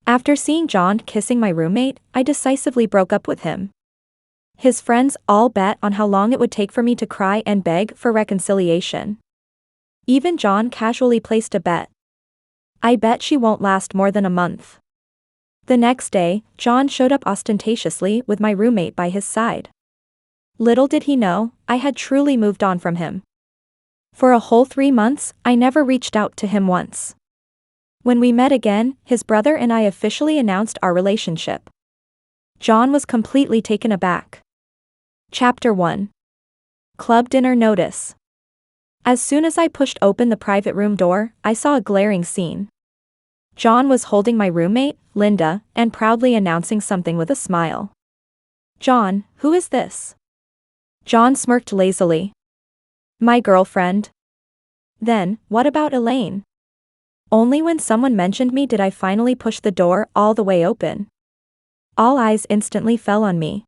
After seeing John kissing my roommate, I decisively broke up with him. His friends all bet on how long it would take for me to cry and beg for reconciliation. Even John casually placed a bet. I bet she won't last more than a month. The next day, John showed up ostentatiously with my roommate by his side. Little did he know, I had truly moved on from him. For a whole 3 months, I never reached out to him once. When we met again, his brother and I officially announced our relationship. John was completely taken aback. Chapter 1. Club Dinner Notice. As soon as I pushed open the private room door, I saw a glaring scene. John was holding my roommate, Linda, and proudly announcing something with a smile. "John, who is this?" John smirked lazily. "My girlfriend." "Then, what about Elaine?" Only when someone mentioned me did I finally push the door all the way open. All eyes instantly fell on me.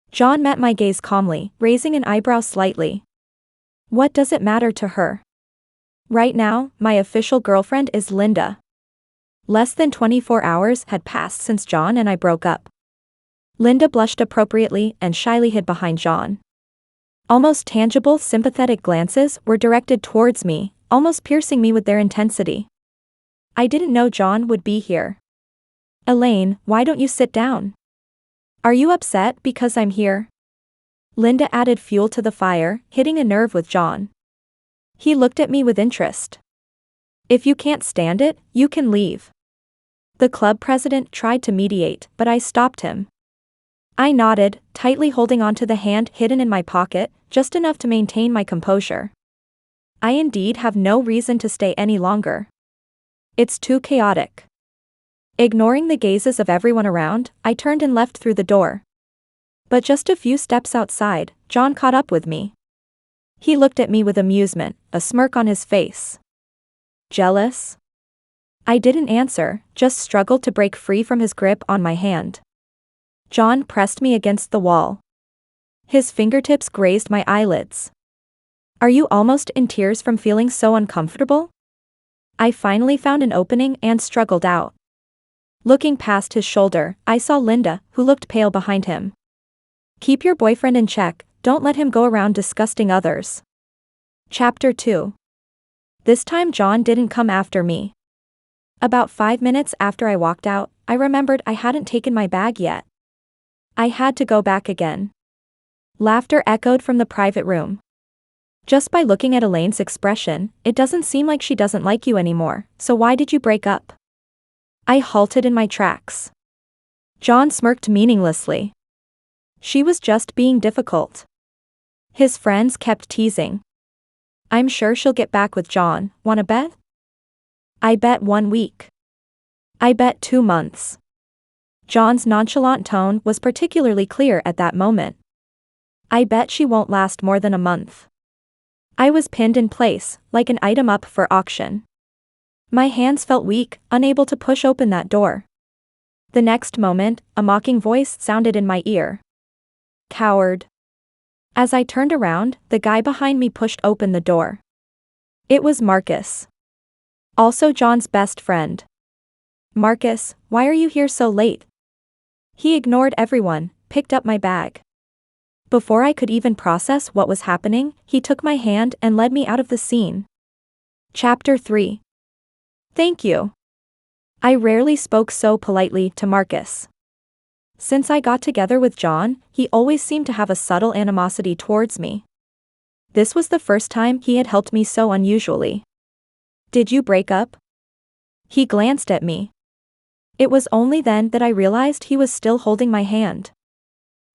John met my gaze calmly, raising an eyebrow slightly. "What does it matter to her? Right now, my official girlfriend is Linda." Less than 24 hours had passed since John and I broke up. Linda blushed appropriately and shyly hid behind John. Almost tangible, sympathetic glances were directed towards me, almost piercing me with their intensity. I didn't know John would be here. "Elaine, why don't you sit down? Are you upset because I'm here?" Linda added fuel to the fire, hitting a nerve with John. He looked at me with interest. "If you can't stand it, you can leave." The club president tried to mediate, but I stopped him. I nodded, tightly holding onto the hand hidden in my pocket, just enough to maintain my composure. I indeed have no reason to stay any longer. It's too chaotic. Ignoring the gazes of everyone around, I turned and left through the door. But just a few steps outside, John caught up with me. He looked at me with amusement, a smirk on his face. "Jealous?" I didn't answer, just struggled to break free from his grip on my hand. John pressed me against the wall. His fingertips grazed my eyelids. "Are you almost in tears from feeling so uncomfortable?" I finally found an opening and struggled out. Looking past his shoulder, I saw Linda, who looked pale behind him. "Keep your boyfriend in check, don't let him go around disgusting others." Chapter 2. This time John didn't come after me. About 5 minutes after I walked out, I remembered I hadn't taken my bag yet. I had to go back again. Laughter echoed from the private room. "Just by looking at Elaine's expression, it doesn't seem like she doesn't like you anymore, so why did you break up?" I halted in my tracks. John smirked meaninglessly. "She was just being difficult." His friends kept teasing. "I'm sure she'll get back with John, wanna bet?" I bet 1 week. I bet 2 months. John's nonchalant tone was particularly clear at that moment. "I bet she won't last more than a month." I was pinned in place, like an item up for auction. My hands felt weak, unable to push open that door. The next moment, a mocking voice sounded in my ear. "Coward." As I turned around, the guy behind me pushed open the door. It was Marcus. Also John's best friend. "Marcus, why are you here so late?" He ignored everyone, picked up my bag. Before I could even process what was happening, he took my hand and led me out of the scene. Chapter 3. Thank you. I rarely spoke so politely to Marcus. Since I got together with John, he always seemed to have a subtle animosity towards me. This was the first time he had helped me so unusually. "Did you break up?" He glanced at me. It was only then that I realized he was still holding my hand.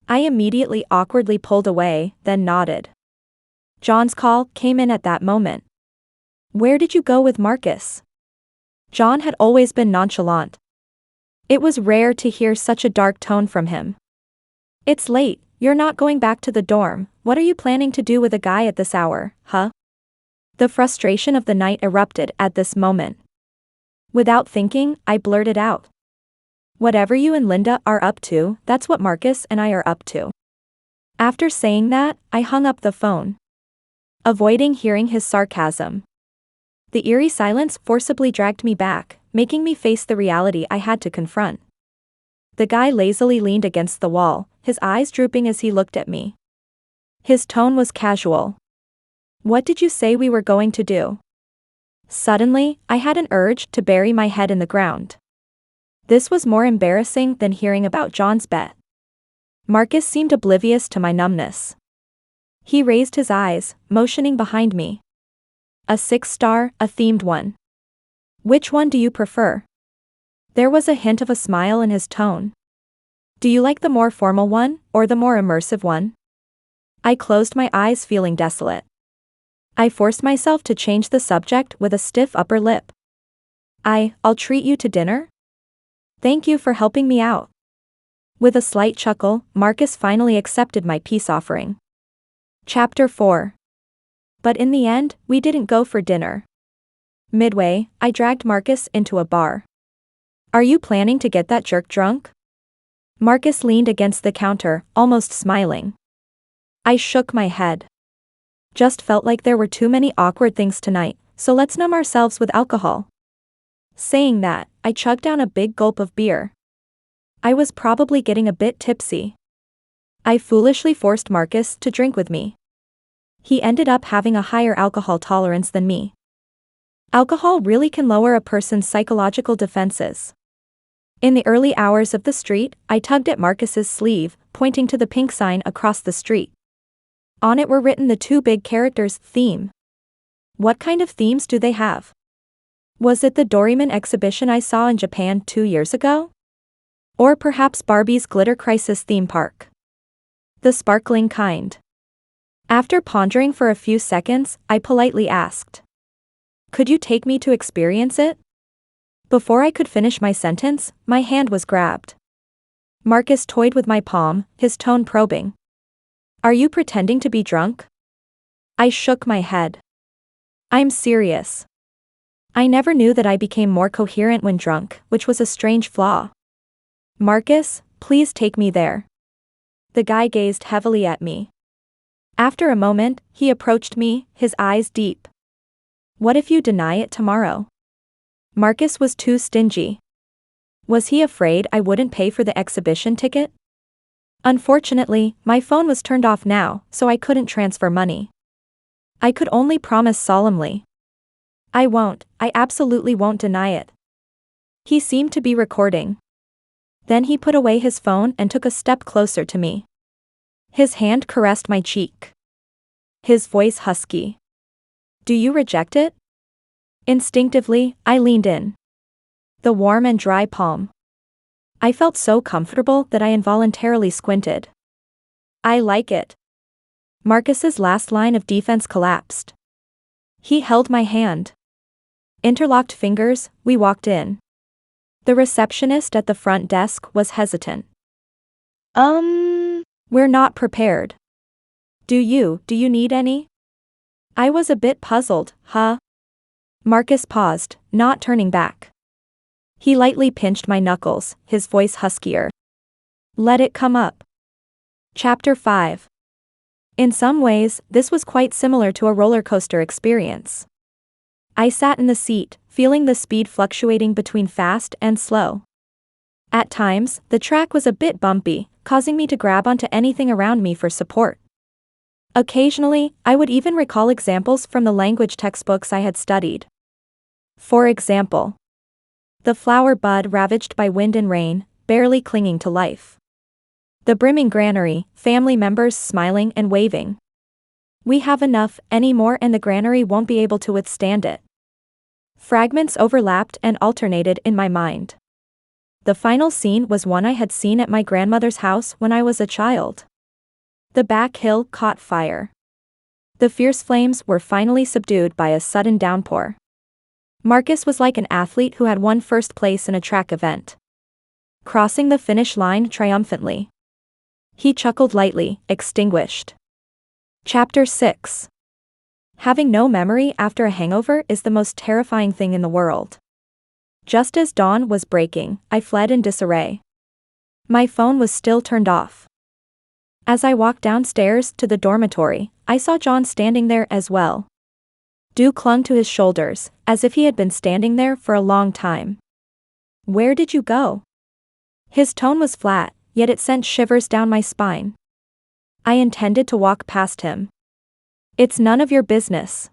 I immediately awkwardly pulled away, then nodded. John's call came in at that moment. "Where did you go with Marcus?" John had always been nonchalant. It was rare to hear such a dark tone from him. "It's late, you're not going back to the dorm, what are you planning to do with a guy at this hour, huh?" The frustration of the night erupted at this moment. Without thinking, I blurted out. "Whatever you and Linda are up to, that's what Marcus and I are up to." After saying that, I hung up the phone, avoiding hearing his sarcasm. The eerie silence forcibly dragged me back, making me face the reality I had to confront. The guy lazily leaned against the wall, his eyes drooping as he looked at me. His tone was casual. "What did you say we were going to do?" Suddenly, I had an urge to bury my head in the ground. This was more embarrassing than hearing about John's bet. Marcus seemed oblivious to my numbness. He raised his eyes, motioning behind me. "A 6-star, a themed one. Which one do you prefer?" There was a hint of a smile in his tone. "Do you like the more formal one, or the more immersive one?" I closed my eyes, feeling desolate. I forced myself to change the subject with a stiff upper lip. I'll treat you to dinner? Thank you for helping me out." With a slight chuckle, Marcus finally accepted my peace offering. Chapter 4. But in the end, we didn't go for dinner. Midway, I dragged Marcus into a bar. "Are you planning to get that jerk drunk?" Marcus leaned against the counter, almost smiling. I shook my head. "Just felt like there were too many awkward things tonight, so let's numb ourselves with alcohol." Saying that, I chugged down a big gulp of beer. I was probably getting a bit tipsy. I foolishly forced Marcus to drink with me. He ended up having a higher alcohol tolerance than me. Alcohol really can lower a person's psychological defenses. In the early hours of the street, I tugged at Marcus's sleeve, pointing to the pink sign across the street. On it were written the two big characters, "Theme." What kind of themes do they have? Was it the Doraemon exhibition I saw in Japan 2 years ago? Or perhaps Barbie's Glitter Crisis theme park? The sparkling kind. After pondering for a few seconds, I politely asked, "Could you take me to experience it?" Before I could finish my sentence, my hand was grabbed. Marcus toyed with my palm, his tone probing. "Are you pretending to be drunk?" I shook my head. "I'm serious. I never knew that I became more coherent when drunk, which was a strange flaw." "Marcus, please take me there." The guy gazed heavily at me. After a moment, he approached me, his eyes deep. "What if you deny it tomorrow?" Marcus was too stingy. Was he afraid I wouldn't pay for the exhibition ticket? Unfortunately, my phone was turned off now, so I couldn't transfer money. I could only promise solemnly, I absolutely won't deny it." He seemed to be recording. Then he put away his phone and took a step closer to me. His hand caressed my cheek. His voice husky. "Do you reject it?" Instinctively, I leaned in. The warm and dry palm. I felt so comfortable that I involuntarily squinted. "I like it." Marcus's last line of defense collapsed. He held my hand. Interlocked fingers, we walked in. The receptionist at the front desk was hesitant. We're not prepared. Do you need any?" I was a bit puzzled, huh? Marcus paused, not turning back. He lightly pinched my knuckles, his voice huskier. "Let it come up." Chapter 5. In some ways, this was quite similar to a roller coaster experience. I sat in the seat, feeling the speed fluctuating between fast and slow. At times, the track was a bit bumpy, causing me to grab onto anything around me for support. Occasionally, I would even recall examples from the language textbooks I had studied. For example, the flower bud ravaged by wind and rain, barely clinging to life. The brimming granary, family members smiling and waving. We have enough anymore and the granary won't be able to withstand it. Fragments overlapped and alternated in my mind. The final scene was one I had seen at my grandmother's house when I was a child. The back hill caught fire. The fierce flames were finally subdued by a sudden downpour. Marcus was like an athlete who had won first place in a track event, crossing the finish line triumphantly. He chuckled lightly, extinguished. Chapter 6. Having no memory after a hangover is the most terrifying thing in the world. Just as dawn was breaking, I fled in disarray. My phone was still turned off. As I walked downstairs to the dormitory, I saw John standing there as well. Dew clung to his shoulders, as if he had been standing there for a long time. Where did you go? His tone was flat, yet it sent shivers down my spine. I intended to walk past him. It's none of your business.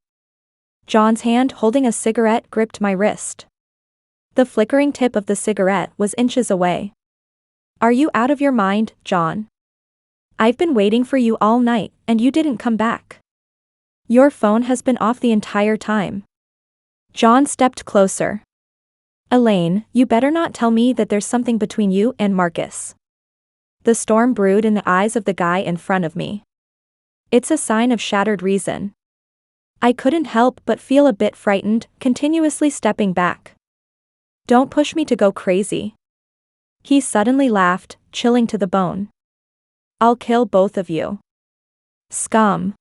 John's hand holding a cigarette gripped my wrist. The flickering tip of the cigarette was inches away. Are you out of your mind, John? I've been waiting for you all night, and you didn't come back. Your phone has been off the entire time. John stepped closer. Elaine, you better not tell me that there's something between you and Marcus. The storm brewed in the eyes of the guy in front of me. It's a sign of shattered reason. I couldn't help but feel a bit frightened, continuously stepping back. Don't push me to go crazy. He suddenly laughed, chilling to the bone. I'll kill both of you. Scum.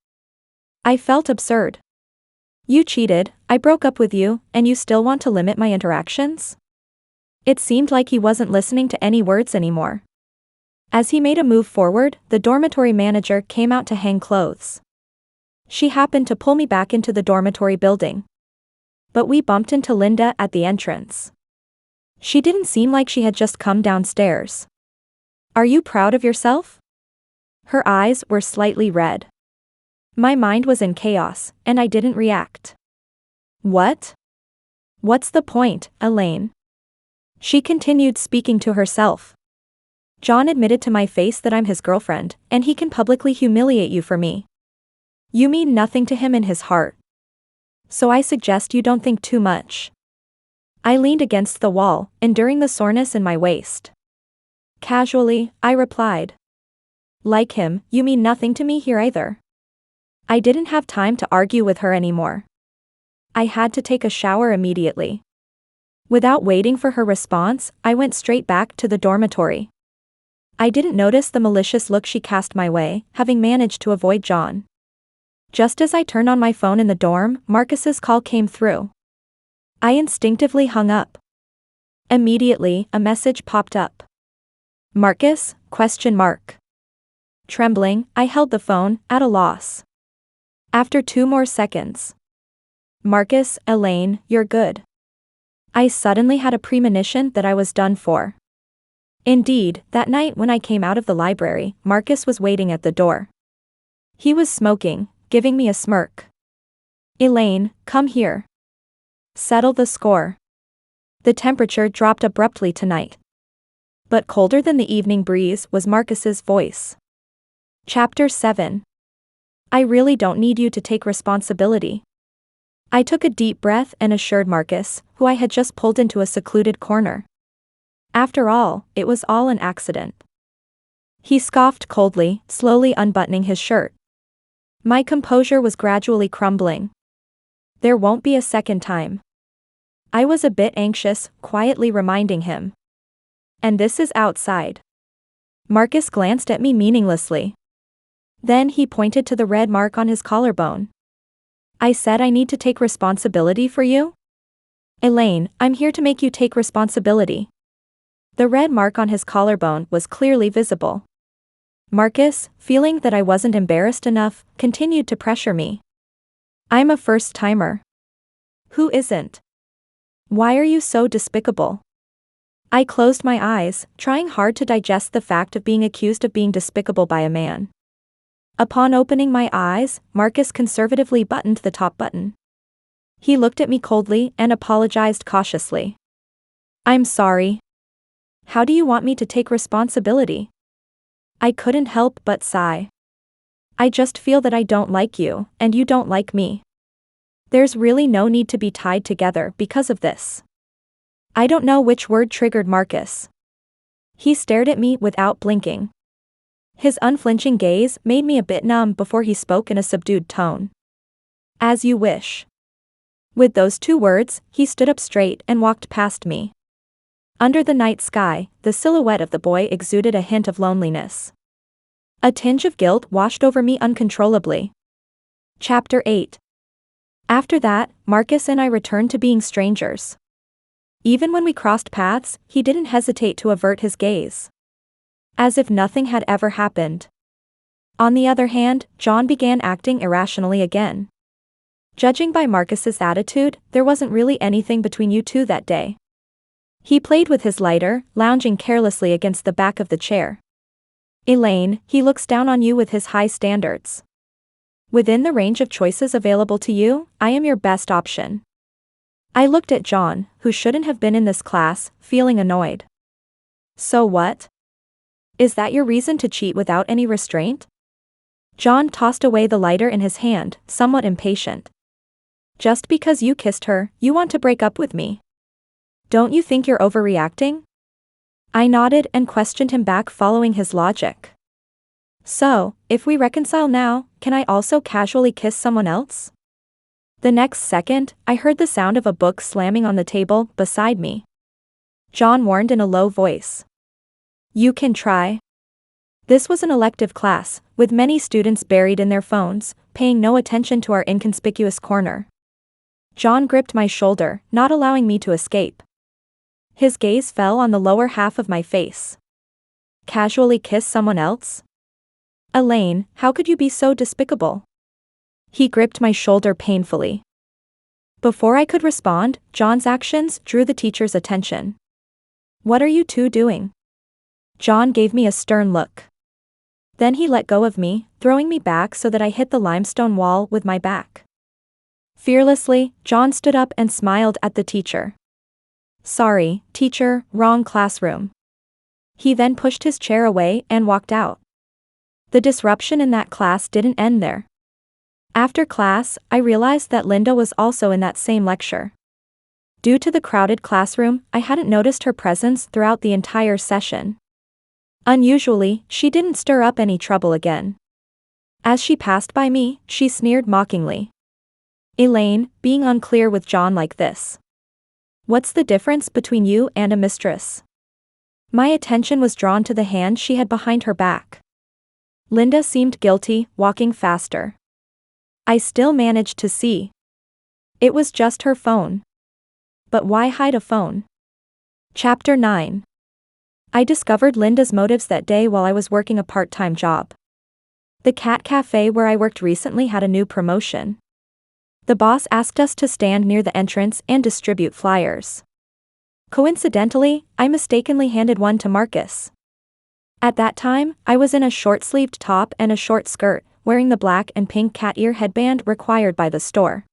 I felt absurd. You cheated, I broke up with you, and you still want to limit my interactions? It seemed like he wasn't listening to any words anymore. As he made a move forward, the dormitory manager came out to hang clothes. She happened to pull me back into the dormitory building. But we bumped into Linda at the entrance. She didn't seem like she had just come downstairs. Are you proud of yourself? Her eyes were slightly red. My mind was in chaos, and I didn't react. What? What's the point, Elaine? She continued speaking to herself. John admitted to my face that I'm his girlfriend, and he can publicly humiliate you for me. You mean nothing to him in his heart. So I suggest you don't think too much. I leaned against the wall, enduring the soreness in my waist. Casually, I replied. Like him, you mean nothing to me here either. I didn't have time to argue with her anymore. I had to take a shower immediately. Without waiting for her response, I went straight back to the dormitory. I didn't notice the malicious look she cast my way, having managed to avoid John. Just as I turned on my phone in the dorm, Marcus's call came through. I instinctively hung up. Immediately, a message popped up. Marcus? ? Trembling, I held the phone, at a loss. After 2 more seconds. Marcus, Elaine, you're good. I suddenly had a premonition that I was done for. Indeed, that night when I came out of the library, Marcus was waiting at the door. He was smoking, giving me a smirk. Elaine, come here. Settle the score. The temperature dropped abruptly tonight. But colder than the evening breeze was Marcus's voice. Chapter 7. I really don't need you to take responsibility. I took a deep breath and assured Marcus, who I had just pulled into a secluded corner. After all, it was all an accident. He scoffed coldly, slowly unbuttoning his shirt. My composure was gradually crumbling. There won't be a second time. I was a bit anxious, quietly reminding him. And this is outside. Marcus glanced at me meaninglessly. Then he pointed to the red mark on his collarbone. I said I need to take responsibility for you? Elaine, I'm here to make you take responsibility. The red mark on his collarbone was clearly visible. Marcus, feeling that I wasn't embarrassed enough, continued to pressure me. I'm a first-timer. Who isn't? Why are you so despicable? I closed my eyes, trying hard to digest the fact of being accused of being despicable by a man. Upon opening my eyes, Marcus conservatively buttoned the top button. He looked at me coldly and apologized cautiously. I'm sorry. How do you want me to take responsibility? I couldn't help but sigh. I just feel that I don't like you, and you don't like me. There's really no need to be tied together because of this. I don't know which word triggered Marcus. He stared at me without blinking. His unflinching gaze made me a bit numb before he spoke in a subdued tone. As you wish. With those 2 words, he stood up straight and walked past me. Under the night sky, the silhouette of the boy exuded a hint of loneliness. A tinge of guilt washed over me uncontrollably. Chapter 8. After that, Marcus and I returned to being strangers. Even when we crossed paths, he didn't hesitate to avert his gaze. As if nothing had ever happened. On the other hand, John began acting irrationally again. Judging by Marcus's attitude, there wasn't really anything between you two that day. He played with his lighter, lounging carelessly against the back of the chair. Elaine, he looks down on you with his high standards. Within the range of choices available to you, I am your best option. I looked at John, who shouldn't have been in this class, feeling annoyed. So what? Is that your reason to cheat without any restraint? John tossed away the lighter in his hand, somewhat impatient. Just because you kissed her, you want to break up with me? Don't you think you're overreacting? I nodded and questioned him back, following his logic. So, if we reconcile now, can I also casually kiss someone else? The next second, I heard the sound of a book slamming on the table beside me. John warned in a low voice. You can try. This was an elective class, with many students buried in their phones, paying no attention to our inconspicuous corner. John gripped my shoulder, not allowing me to escape. His gaze fell on the lower half of my face. Casually kiss someone else? Elaine, how could you be so despicable? He gripped my shoulder painfully. Before I could respond, John's actions drew the teacher's attention. What are you two doing? John gave me a stern look. Then he let go of me, throwing me back so that I hit the limestone wall with my back. Fearlessly, John stood up and smiled at the teacher. Sorry, teacher, wrong classroom. He then pushed his chair away and walked out. The disruption in that class didn't end there. After class, I realized that Linda was also in that same lecture. Due to the crowded classroom, I hadn't noticed her presence throughout the entire session. Unusually, she didn't stir up any trouble again. As she passed by me, she sneered mockingly. Elaine, being unclear with John like this. What's the difference between you and a mistress? My attention was drawn to the hand she had behind her back. Linda seemed guilty, walking faster. I still managed to see. It was just her phone. But why hide a phone? Chapter 9. I discovered Linda's motives that day while I was working a part-time job. The cat cafe where I worked recently had a new promotion. The boss asked us to stand near the entrance and distribute flyers. Coincidentally, I mistakenly handed one to Marcus. At that time, I was in a short-sleeved top and a short skirt, wearing the black and pink cat ear headband required by the store.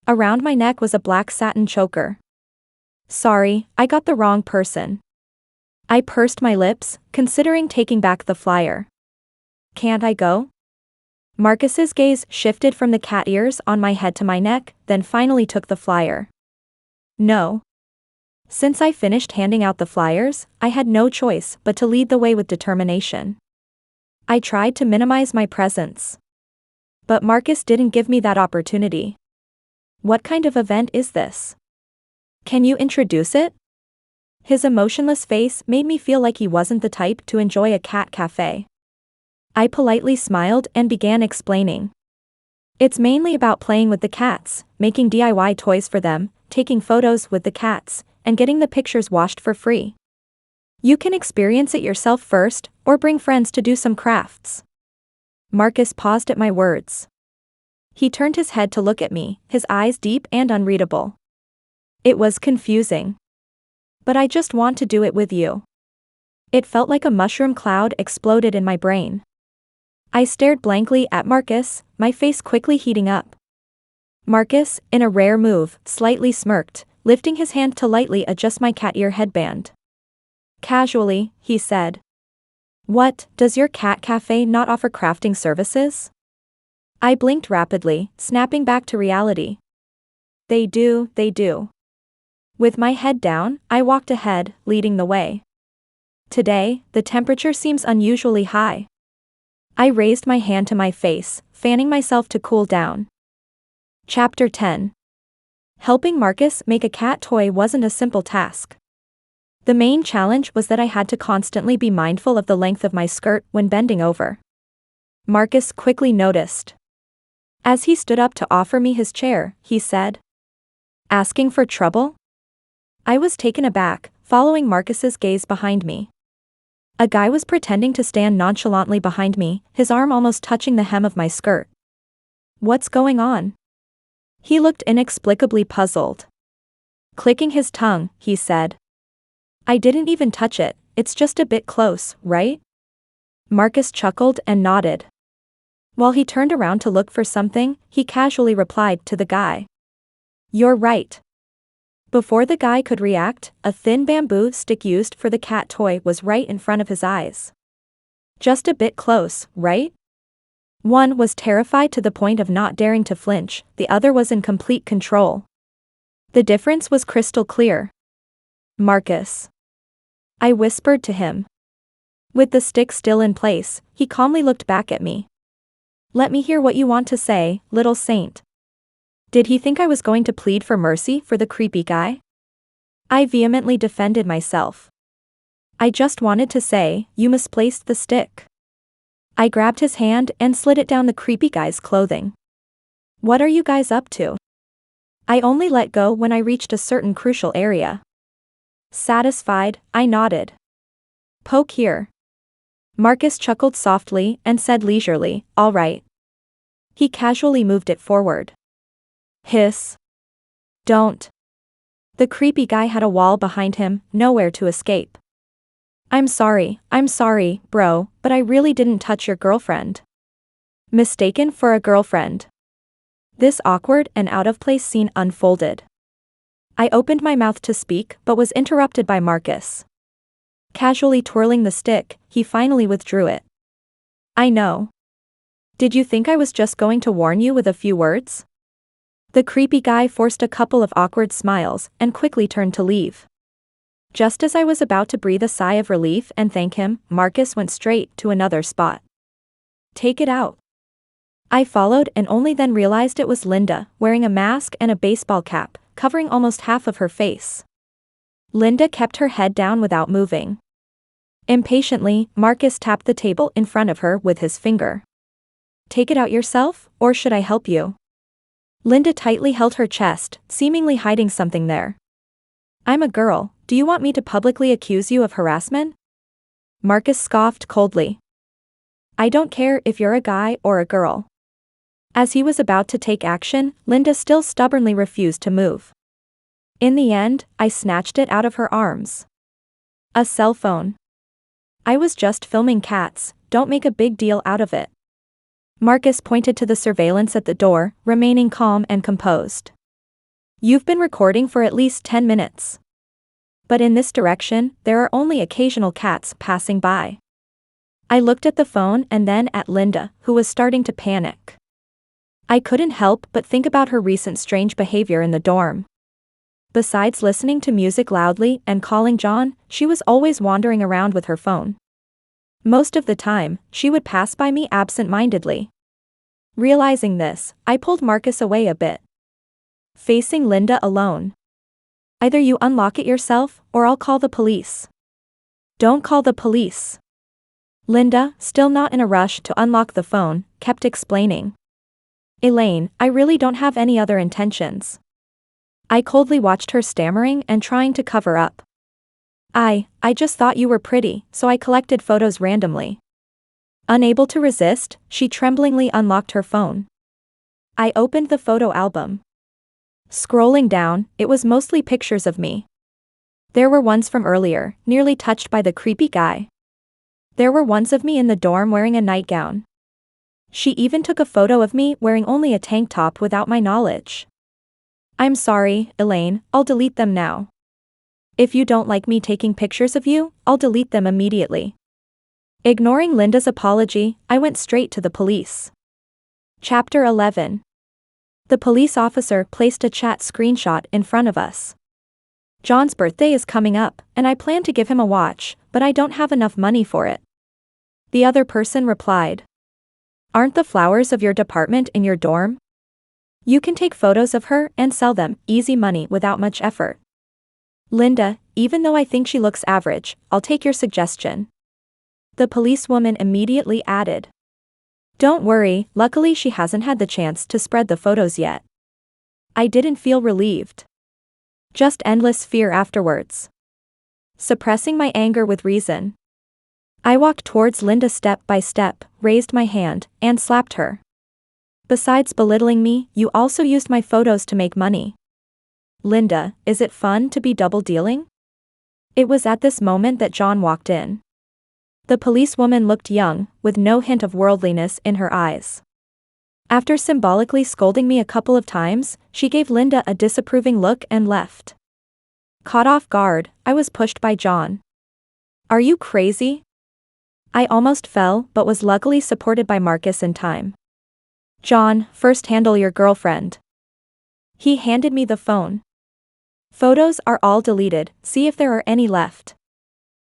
Around my neck was a black satin choker. Sorry, I got the wrong person. I pursed my lips, considering taking back the flyer. Can't I go? Marcus's gaze shifted from the cat ears on my head to my neck, then finally took the flyer. No. Since I finished handing out the flyers, I had no choice but to lead the way with determination. I tried to minimize my presence. But Marcus didn't give me that opportunity. What kind of event is this? Can you introduce it? His emotionless face made me feel like he wasn't the type to enjoy a cat cafe. I politely smiled and began explaining. It's mainly about playing with the cats, making DIY toys for them, taking photos with the cats, and getting the pictures washed for free. You can experience it yourself first, or bring friends to do some crafts. Marcus paused at my words. He turned his head to look at me, his eyes deep and unreadable. It was confusing. But I just want to do it with you. It felt like a mushroom cloud exploded in my brain. I stared blankly at Marcus, my face quickly heating up. Marcus, in a rare move, slightly smirked, lifting his hand to lightly adjust my cat ear headband. Casually, he said. What, does your cat cafe not offer crafting services? I blinked rapidly, snapping back to reality. They do. With my head down, I walked ahead, leading the way. Today, the temperature seems unusually high. I raised my hand to my face, fanning myself to cool down. Chapter 10. Helping Marcus make a cat toy wasn't a simple task. The main challenge was that I had to constantly be mindful of the length of my skirt when bending over. Marcus quickly noticed. As he stood up to offer me his chair, he said, "Asking for trouble?" I was taken aback, following Marcus's gaze behind me. A guy was pretending to stand nonchalantly behind me, his arm almost touching the hem of my skirt. What's going on? He looked inexplicably puzzled. Clicking his tongue, he said, I didn't even touch it, it's just a bit close, right? Marcus chuckled and nodded. While he turned around to look for something, he casually replied to the guy. You're right. Before the guy could react, a thin bamboo stick used for the cat toy was right in front of his eyes. Just a bit close, right? One was terrified to the point of not daring to flinch, the other was in complete control. The difference was crystal clear. Marcus. I whispered to him. With the stick still in place, he calmly looked back at me. Let me hear what you want to say, little saint. Did he think I was going to plead for mercy for the creepy guy? I vehemently defended myself. I just wanted to say, you misplaced the stick. I grabbed his hand and slid it down the creepy guy's clothing. What are you guys up to? I only let go when I reached a certain crucial area. Satisfied, I nodded. Poke here. Marcus chuckled softly and said leisurely, all right. He casually moved it forward. Hiss. Don't. The creepy guy had a wall behind him, nowhere to escape. I'm sorry, bro, but I really didn't touch your girlfriend. Mistaken for a girlfriend. This awkward and out-of-place scene unfolded. I opened my mouth to speak but was interrupted by Marcus. Casually twirling the stick, he finally withdrew it. I know. Did you think I was just going to warn you with a few words? The creepy guy forced a couple of awkward smiles and quickly turned to leave. Just as I was about to breathe a sigh of relief and thank him, Marcus went straight to another spot. Take it out. I followed and only then realized it was Linda, wearing a mask and a baseball cap, covering almost half of her face. Linda kept her head down without moving. Impatiently, Marcus tapped the table in front of her with his finger. Take it out yourself, or should I help you? Linda tightly held her chest, seemingly hiding something there. I'm a girl, do you want me to publicly accuse you of harassment? Marcus scoffed coldly. I don't care if you're a guy or a girl. As he was about to take action, Linda still stubbornly refused to move. In the end, I snatched it out of her arms. A cell phone. I was just filming cats, don't make a big deal out of it. Marcus pointed to the surveillance at the door, remaining calm and composed. You've been recording for at least 10 minutes. But in this direction, there are only occasional cats passing by. I looked at the phone and then at Linda, who was starting to panic. I couldn't help but think about her recent strange behavior in the dorm. Besides listening to music loudly and calling John, she was always wandering around with her phone. Most of the time, she would pass by me absent-mindedly. Realizing this, I pulled Marcus away a bit. Facing Linda alone. Either you unlock it yourself, or I'll call the police. Don't call the police. Linda, still not in a rush to unlock the phone, kept explaining. Elaine, I really don't have any other intentions. I coldly watched her stammering and trying to cover up. I just thought you were pretty, so I collected photos randomly. Unable to resist, she tremblingly unlocked her phone. I opened the photo album. Scrolling down, it was mostly pictures of me. There were ones from earlier, nearly touched by the creepy guy. There were ones of me in the dorm wearing a nightgown. She even took a photo of me wearing only a tank top without my knowledge. I'm sorry, Elaine, I'll delete them now. If you don't like me taking pictures of you, I'll delete them immediately. Ignoring Linda's apology, I went straight to the police. Chapter 11. The police officer placed a chat screenshot in front of us. John's birthday is coming up, and I plan to give him a watch, but I don't have enough money for it. The other person replied. Aren't the flowers of your department in your dorm? You can take photos of her and sell them, easy money without much effort. Linda, even though I think she looks average, I'll take your suggestion. The policewoman immediately added. Don't worry, luckily she hasn't had the chance to spread the photos yet. I didn't feel relieved. Just endless fear afterwards. Suppressing my anger with reason. I walked towards Linda step by step, raised my hand, and slapped her. Besides belittling me, you also used my photos to make money. Linda, is it fun to be double dealing? It was at this moment that John walked in. The policewoman looked young, with no hint of worldliness in her eyes. After symbolically scolding me a couple of times, she gave Linda a disapproving look and left. Caught off guard, I was pushed by John. "Are you crazy?" I almost fell but was luckily supported by Marcus in time. "John, first handle your girlfriend." He handed me the phone. "Photos are all deleted, see if there are any left."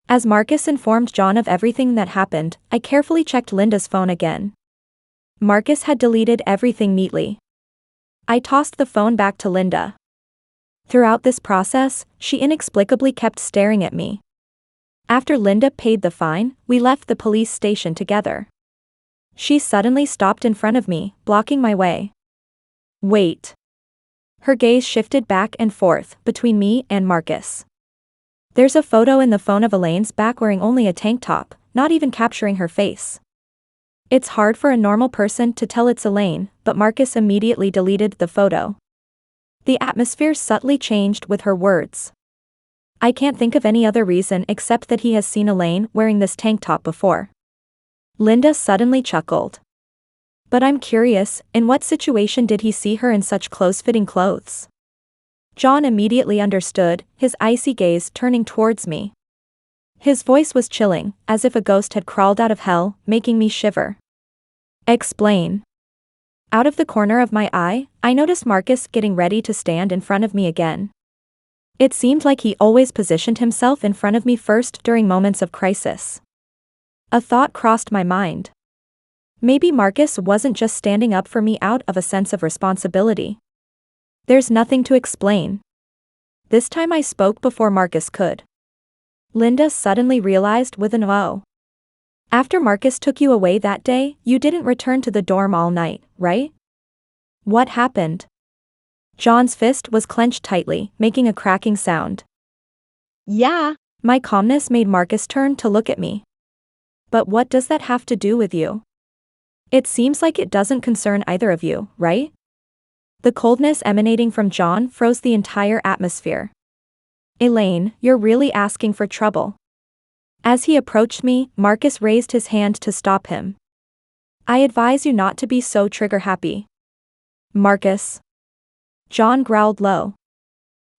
As Marcus informed John of everything that happened, I carefully checked Linda's phone again. Marcus had deleted everything neatly. I tossed the phone back to Linda. Throughout this process, she inexplicably kept staring at me. After Linda paid the fine, we left the police station together. She suddenly stopped in front of me, blocking my way. "Wait." Her gaze shifted back and forth between me and Marcus. "There's a photo in the phone of Elaine's back wearing only a tank top, not even capturing her face." It's hard for a normal person to tell it's Elaine, but Marcus immediately deleted the photo. The atmosphere subtly changed with her words. "I can't think of any other reason except that he has seen Elaine wearing this tank top before." Linda suddenly chuckled. "But I'm curious, in what situation did he see her in such close-fitting clothes?" John immediately understood, his icy gaze turning towards me. His voice was chilling, as if a ghost had crawled out of hell, making me shiver. "Explain." Out of the corner of my eye, I noticed Marcus getting ready to stand in front of me again. It seemed like he always positioned himself in front of me first during moments of crisis. A thought crossed my mind. Maybe Marcus wasn't just standing up for me out of a sense of responsibility. "There's nothing to explain." This time I spoke before Marcus could. Linda suddenly realized with an "oh." "After Marcus took you away that day, you didn't return to the dorm all night, right? What happened?" John's fist was clenched tightly, making a cracking sound. "Yeah." My calmness made Marcus turn to look at me. "But what does that have to do with you? It seems like it doesn't concern either of you, right?" The coldness emanating from John froze the entire atmosphere. "Elaine, you're really asking for trouble." As he approached me, Marcus raised his hand to stop him. "I advise you not to be so trigger-happy." "Marcus." John growled low.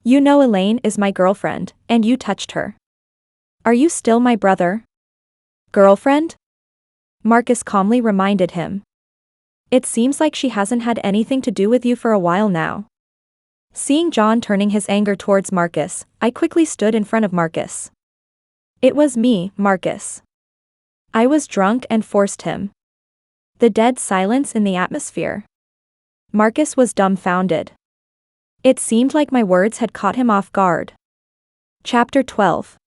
"You know Elaine is my girlfriend, and you touched her. Are you still my brother?" "Girlfriend?" Marcus calmly reminded him. "It seems like she hasn't had anything to do with you for a while now." Seeing John turning his anger towards Marcus, I quickly stood in front of Marcus. "It was me, Marcus. I was drunk and forced him." The dead silence in the atmosphere. Marcus was dumbfounded. It seemed like my words had caught him off guard. Chapter 12.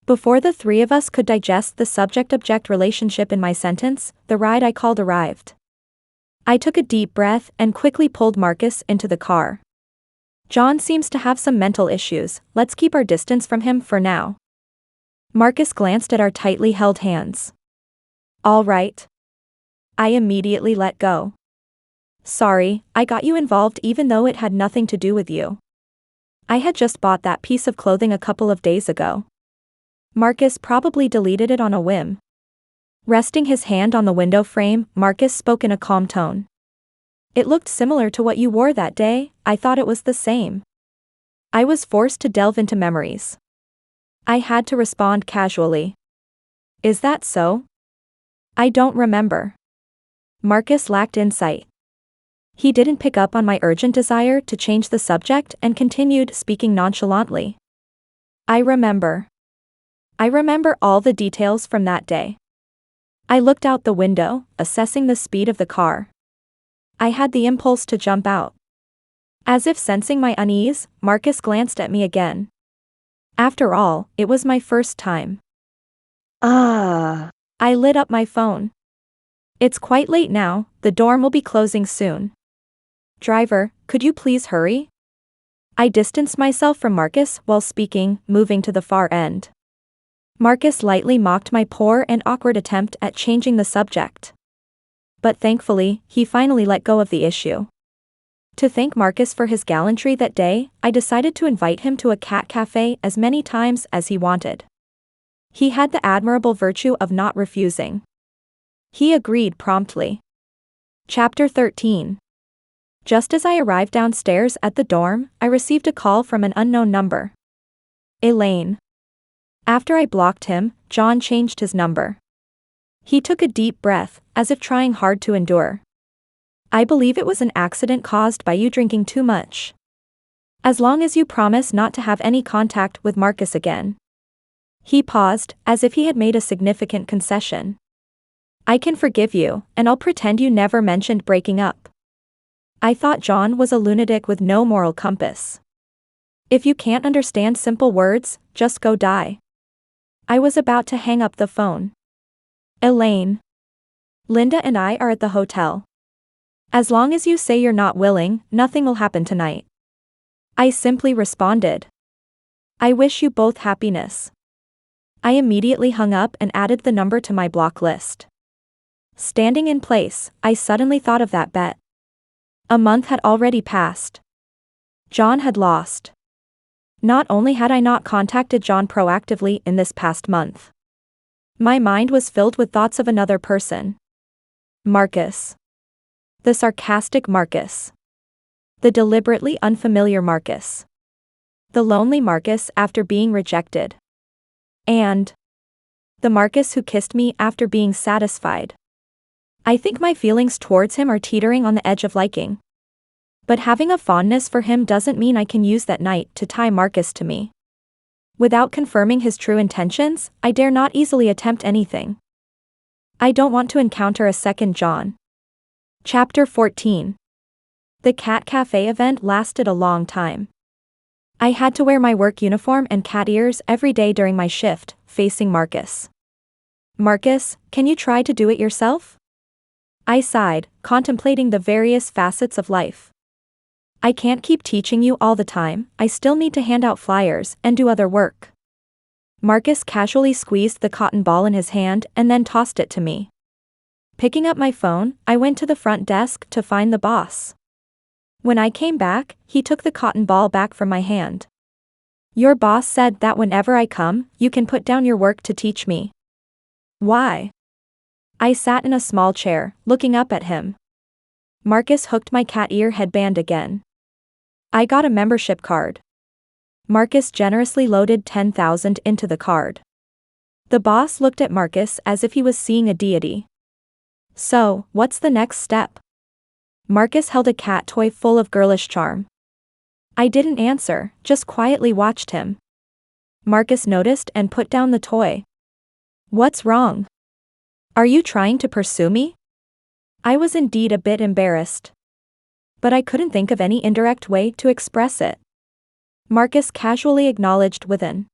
Before the three of us could digest the subject-object relationship in my sentence, the ride I called arrived. I took a deep breath and quickly pulled Marcus into the car. "John seems to have some mental issues, let's keep our distance from him for now." Marcus glanced at our tightly held hands. "All right." I immediately let go. "Sorry, I got you involved even though it had nothing to do with you. I had just bought that piece of clothing a couple of days ago." Marcus probably deleted it on a whim. Resting his hand on the window frame, Marcus spoke in a calm tone. "It looked similar to what you wore that day, I thought it was the same." I was forced to delve into memories. I had to respond casually. "Is that so?" "I don't remember." Marcus lacked insight. He didn't pick up on my urgent desire to change the subject and continued speaking nonchalantly. I remember all the details from that day." I looked out the window, assessing the speed of the car. I had the impulse to jump out. As if sensing my unease, Marcus glanced at me again. After all, it was my first time. Ah. I lit up my phone. "It's quite late now, the dorm will be closing soon. Driver, could you please hurry?" I distanced myself from Marcus while speaking, moving to the far end. Marcus lightly mocked my poor and awkward attempt at changing the subject. But thankfully, he finally let go of the issue. To thank Marcus for his gallantry that day, I decided to invite him to a cat cafe as many times as he wanted. He had the admirable virtue of not refusing. He agreed promptly. Chapter 13. Just as I arrived downstairs at the dorm, I received a call from an unknown number. Elaine. After I blocked him, John changed his number. He took a deep breath, as if trying hard to endure. I believe it was an accident caused by you drinking too much. As long as you promise not to have any contact with Marcus again. He paused, as if he had made a significant concession. I can forgive you, and I'll pretend you never mentioned breaking up. I thought John was a lunatic with no moral compass. If you can't understand simple words, just go die. I was about to hang up the phone. Elaine. Linda and I are at the hotel. As long as you say you're not willing, nothing will happen tonight. I simply responded. I wish you both happiness. I immediately hung up and added the number to my block list. Standing in place, I suddenly thought of that bet. A month had already passed. John had lost. Not only had I not contacted John proactively in this past month. My mind was filled with thoughts of another person. Marcus. The sarcastic Marcus. The deliberately unfamiliar Marcus. The lonely Marcus after being rejected. And the Marcus who kissed me after being satisfied. I think my feelings towards him are teetering on the edge of liking. But having a fondness for him doesn't mean I can use that night to tie Marcus to me. Without confirming his true intentions, I dare not easily attempt anything. I don't want to encounter a second John. Chapter 14. The cat cafe event lasted a long time. I had to wear my work uniform and cat ears every day during my shift, facing Marcus. Marcus, can you try to do it yourself? I sighed, contemplating the various facets of life. I can't keep teaching you all the time, I still need to hand out flyers and do other work. Marcus casually squeezed the cotton ball in his hand and then tossed it to me. Picking up my phone, I went to the front desk to find the boss. When I came back, he took the cotton ball back from my hand. Your boss said that whenever I come, you can put down your work to teach me. Why? I sat in a small chair, looking up at him. Marcus hooked my cat ear headband again. I got a membership card. Marcus generously loaded 10,000 into the card. The boss looked at Marcus as if he was seeing a deity. So, what's the next step? Marcus held a cat toy full of girlish charm. I didn't answer, just quietly watched him. Marcus noticed and put down the toy. What's wrong? Are you trying to pursue me? I was indeed a bit embarrassed. But I couldn't think of any indirect way to express it. Marcus casually acknowledged with an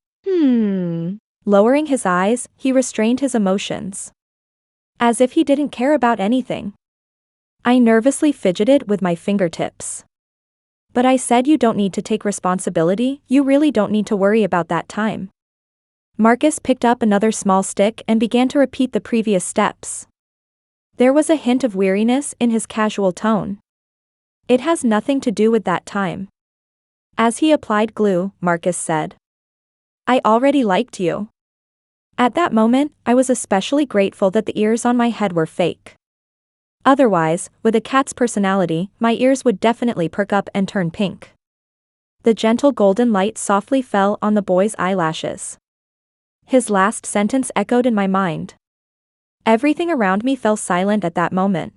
Lowering his eyes, he restrained his emotions. As if he didn't care about anything. I nervously fidgeted with my fingertips. But I said you don't need to take responsibility, you really don't need to worry about that time. Marcus picked up another small stick and began to repeat the previous steps. There was a hint of weariness in his casual tone. It has nothing to do with that time. As he applied glue, Marcus said. I already liked you. At that moment, I was especially grateful that the ears on my head were fake. Otherwise, with a cat's personality, my ears would definitely perk up and turn pink. The gentle golden light softly fell on the boy's eyelashes. His last sentence echoed in my mind. Everything around me fell silent at that moment.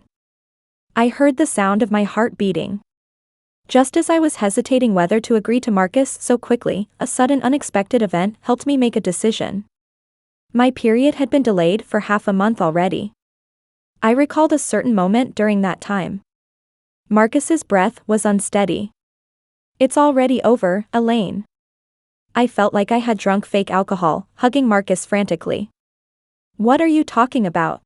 I heard the sound of my heart beating. Just as I was hesitating whether to agree to Marcus so quickly, a sudden unexpected event helped me make a decision. My period had been delayed for half a month already. I recalled a certain moment during that time. Marcus's breath was unsteady. It's already over, Elaine. I felt like I had drunk fake alcohol, hugging Marcus frantically. What are you talking about?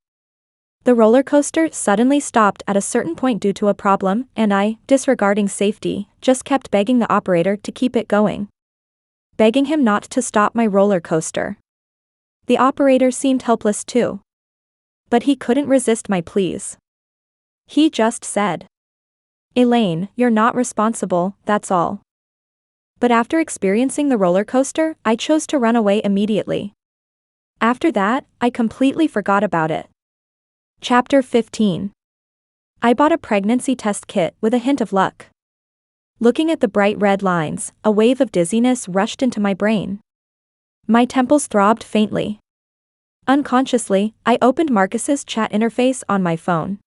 The roller coaster suddenly stopped at a certain point due to a problem, and I, disregarding safety, just kept begging the operator to keep it going. Begging him not to stop my roller coaster. The operator seemed helpless too. But he couldn't resist my pleas. He just said, Elaine, you're not responsible, that's all. But after experiencing the roller coaster, I chose to run away immediately. After that, I completely forgot about it. Chapter 15. I bought a pregnancy test kit with a hint of luck. Looking at the bright red lines, a wave of dizziness rushed into my brain. My temples throbbed faintly. Unconsciously, I opened Marcus's chat interface on my phone.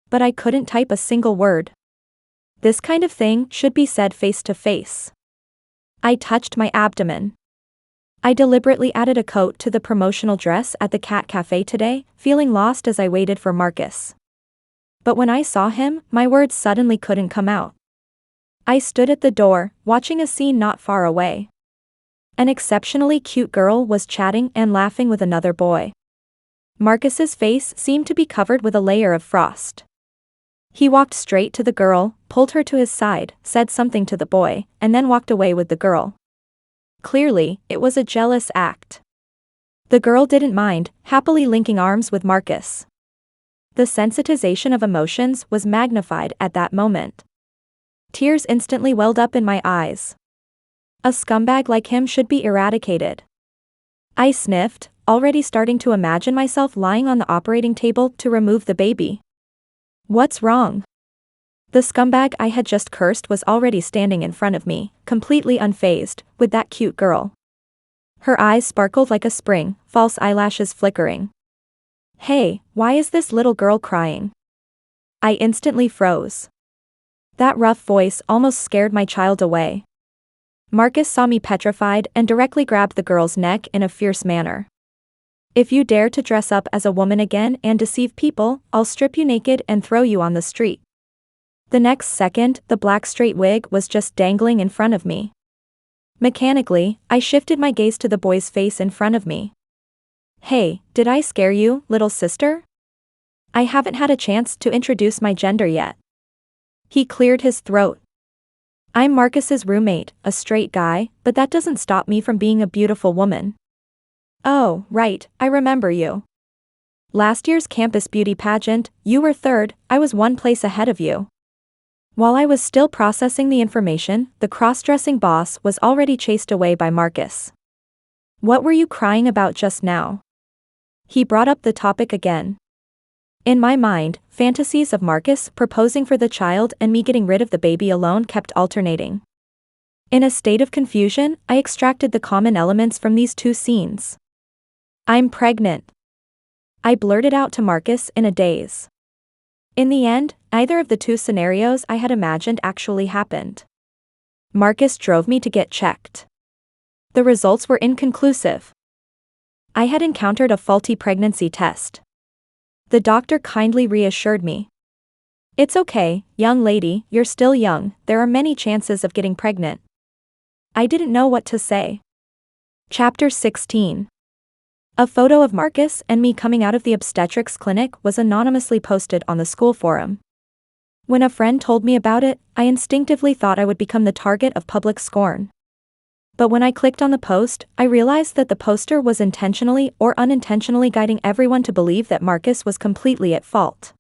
But I couldn't type a single word. This kind of thing should be said face to face. I touched my abdomen. I deliberately added a coat to the promotional dress at the cat cafe today, feeling lost as I waited for Marcus. But when I saw him, my words suddenly couldn't come out. I stood at the door, watching a scene not far away. An exceptionally cute girl was chatting and laughing with another boy. Marcus's face seemed to be covered with a layer of frost. He walked straight to the girl, pulled her to his side, said something to the boy, and then walked away with the girl. Clearly, it was a jealous act. The girl didn't mind, happily linking arms with Marcus. The sensitization of emotions was magnified at that moment. Tears instantly welled up in my eyes. A scumbag like him should be eradicated. I sniffed, already starting to imagine myself lying on the operating table to remove the baby. What's wrong? The scumbag I had just cursed was already standing in front of me, completely unfazed, with that cute girl. Her eyes sparkled like a spring, false eyelashes flickering. Hey, why is this little girl crying? I instantly froze. That rough voice almost scared my child away. Marcus saw me petrified and directly grabbed the girl's neck in a fierce manner. If you dare to dress up as a woman again and deceive people, I'll strip you naked and throw you on the street. The next second, the black straight wig was just dangling in front of me. Mechanically, I shifted my gaze to the boy's face in front of me. Hey, did I scare you, little sister? I haven't had a chance to introduce my gender yet. He cleared his throat. I'm Marcus's roommate, a straight guy, but that doesn't stop me from being a beautiful woman. Oh, right, I remember you. Last year's campus beauty pageant, you were third, I was one place ahead of you. While I was still processing the information, the cross-dressing boss was already chased away by Marcus. What were you crying about just now? He brought up the topic again. In my mind, fantasies of Marcus proposing for the child and me getting rid of the baby alone kept alternating. In a state of confusion, I extracted the common elements from these two scenes. I'm pregnant. I blurted out to Marcus in a daze. In the end, neither of the two scenarios I had imagined actually happened. Marcus drove me to get checked. The results were inconclusive. I had encountered a faulty pregnancy test. The doctor kindly reassured me. It's okay, young lady, you're still young, there are many chances of getting pregnant. I didn't know what to say. Chapter 16. A photo of Marcus and me coming out of the obstetrics clinic was anonymously posted on the school forum. When a friend told me about it, I instinctively thought I would become the target of public scorn. But when I clicked on the post, I realized that the poster was intentionally or unintentionally guiding everyone to believe that Marcus was completely at fault.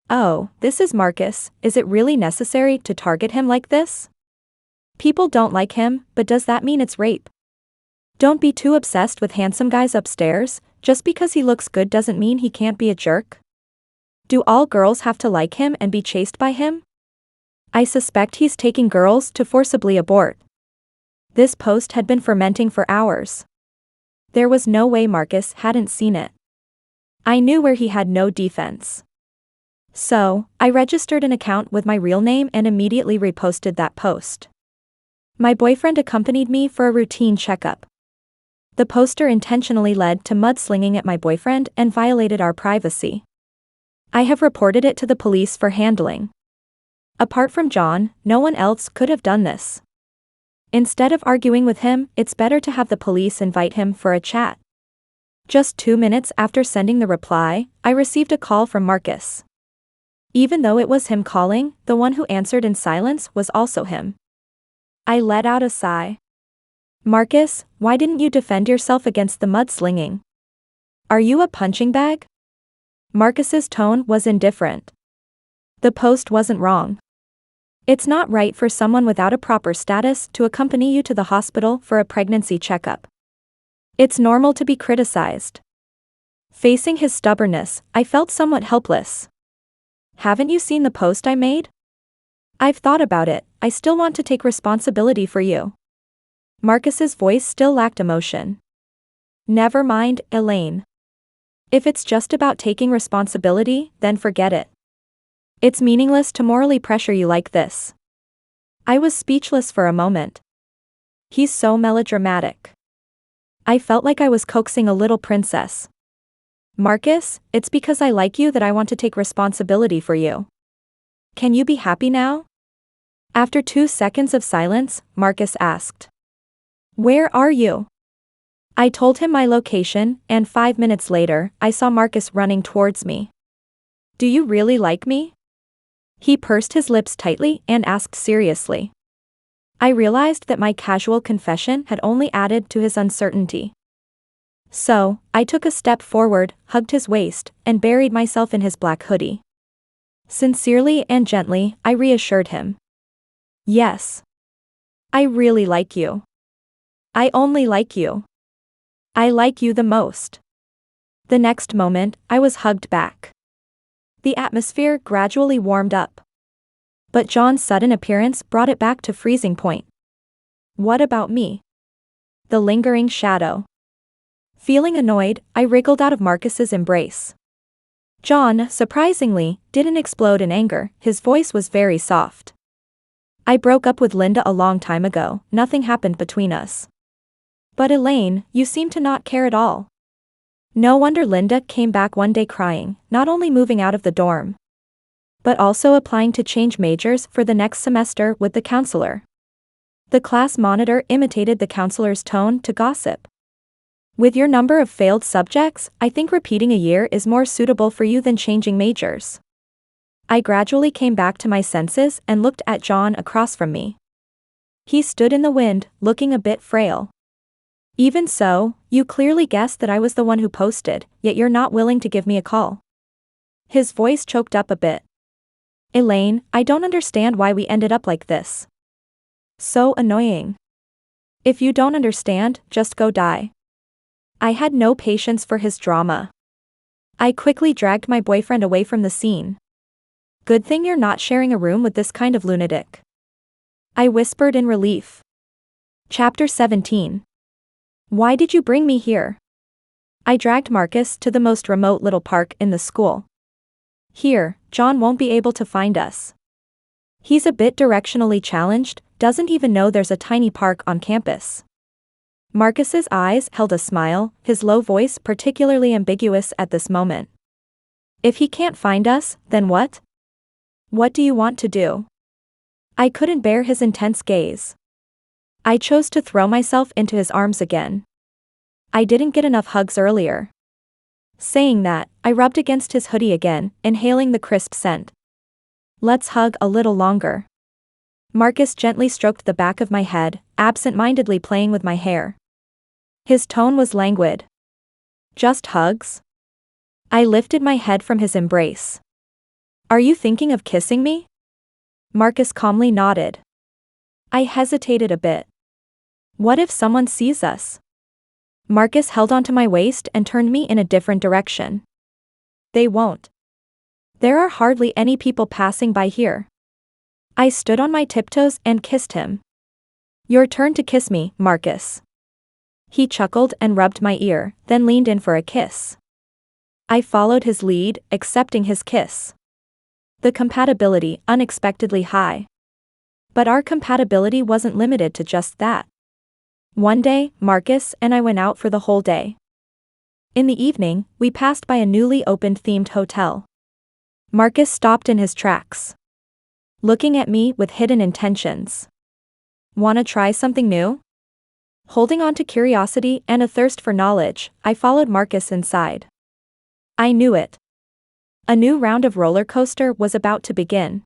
Oh, this is Marcus, is it really necessary to target him like this? People don't like him, but does that mean it's rape? Don't be too obsessed with handsome guys upstairs, just because he looks good doesn't mean he can't be a jerk. Do all girls have to like him and be chased by him? I suspect he's taking girls to forcibly abort. This post had been fermenting for hours. There was no way Marcus hadn't seen it. I knew where he had no defense. So, I registered an account with my real name and immediately reposted that post. My boyfriend accompanied me for a routine checkup. The poster intentionally led to mudslinging at my boyfriend and violated our privacy. I have reported it to the police for handling. Apart from John, no one else could have done this. Instead of arguing with him, it's better to have the police invite him for a chat. Just 2 minutes after sending the reply, I received a call from Marcus. Even though it was him calling, the one who answered in silence was also him. I let out a sigh. Marcus, why didn't you defend yourself against the mudslinging? Are you a punching bag? Marcus's tone was indifferent. The post wasn't wrong. It's not right for someone without a proper status to accompany you to the hospital for a pregnancy checkup. It's normal to be criticized. Facing his stubbornness, I felt somewhat helpless. Haven't you seen the post I made? I've thought about it, I still want to take responsibility for you. Marcus's voice still lacked emotion. Never mind, Elaine. If it's just about taking responsibility, then forget it. It's meaningless to morally pressure you like this. I was speechless for a moment. He's so melodramatic. I felt like I was coaxing a little princess. Marcus, it's because I like you that I want to take responsibility for you. Can you be happy now? After 2 seconds of silence, Marcus asked. Where are you? I told him my location, and 5 minutes later, I saw Marcus running towards me. Do you really like me? He pursed his lips tightly and asked seriously. I realized that my casual confession had only added to his uncertainty. So, I took a step forward, hugged his waist, and buried myself in his black hoodie. Sincerely and gently, I reassured him. Yes. I really like you. I only like you. I like you the most. The next moment, I was hugged back. The atmosphere gradually warmed up. But John's sudden appearance brought it back to freezing point. What about me? The lingering shadow. Feeling annoyed, I wriggled out of Marcus's embrace. John, surprisingly, didn't explode in anger, his voice was very soft. I broke up with Linda a long time ago, nothing happened between us. But Elaine, you seem to not care at all. No wonder Linda came back one day crying, not only moving out of the dorm, but also applying to change majors for the next semester with the counselor. The class monitor imitated the counselor's tone to gossip. With your number of failed subjects, I think repeating a year is more suitable for you than changing majors. I gradually came back to my senses and looked at John across from me. He stood in the wind, looking a bit frail. Even so, you clearly guessed that I was the one who posted, yet you're not willing to give me a call. His voice choked up a bit. Elaine, I don't understand why we ended up like this. So annoying. If you don't understand, just go die. I had no patience for his drama. I quickly dragged my boyfriend away from the scene. Good thing you're not sharing a room with this kind of lunatic. I whispered in relief. Chapter 17. Why did you bring me here? I dragged Marcus to the most remote little park in the school. Here, John won't be able to find us. He's a bit directionally challenged, doesn't even know there's a tiny park on campus. Marcus's eyes held a smile, his low voice particularly ambiguous at this moment. If he can't find us, then what? What do you want to do? I couldn't bear his intense gaze. I chose to throw myself into his arms again. I didn't get enough hugs earlier. Saying that, I rubbed against his hoodie again, inhaling the crisp scent. Let's hug a little longer. Marcus gently stroked the back of my head, absent-mindedly playing with my hair. His tone was languid. Just hugs? I lifted my head from his embrace. Are you thinking of kissing me? Marcus calmly nodded. I hesitated a bit. What if someone sees us? Marcus held onto my waist and turned me in a different direction. They won't. There are hardly any people passing by here. I stood on my tiptoes and kissed him. Your turn to kiss me, Marcus. He chuckled and rubbed my ear, then leaned in for a kiss. I followed his lead, accepting his kiss. The compatibility unexpectedly high. But our compatibility wasn't limited to just that. One day, Marcus and I went out for the whole day. In the evening, we passed by a newly opened themed hotel. Marcus stopped in his tracks, looking at me with hidden intentions. Wanna try something new? Holding on to curiosity and a thirst for knowledge, I followed Marcus inside. I knew it. A new round of roller coaster was about to begin.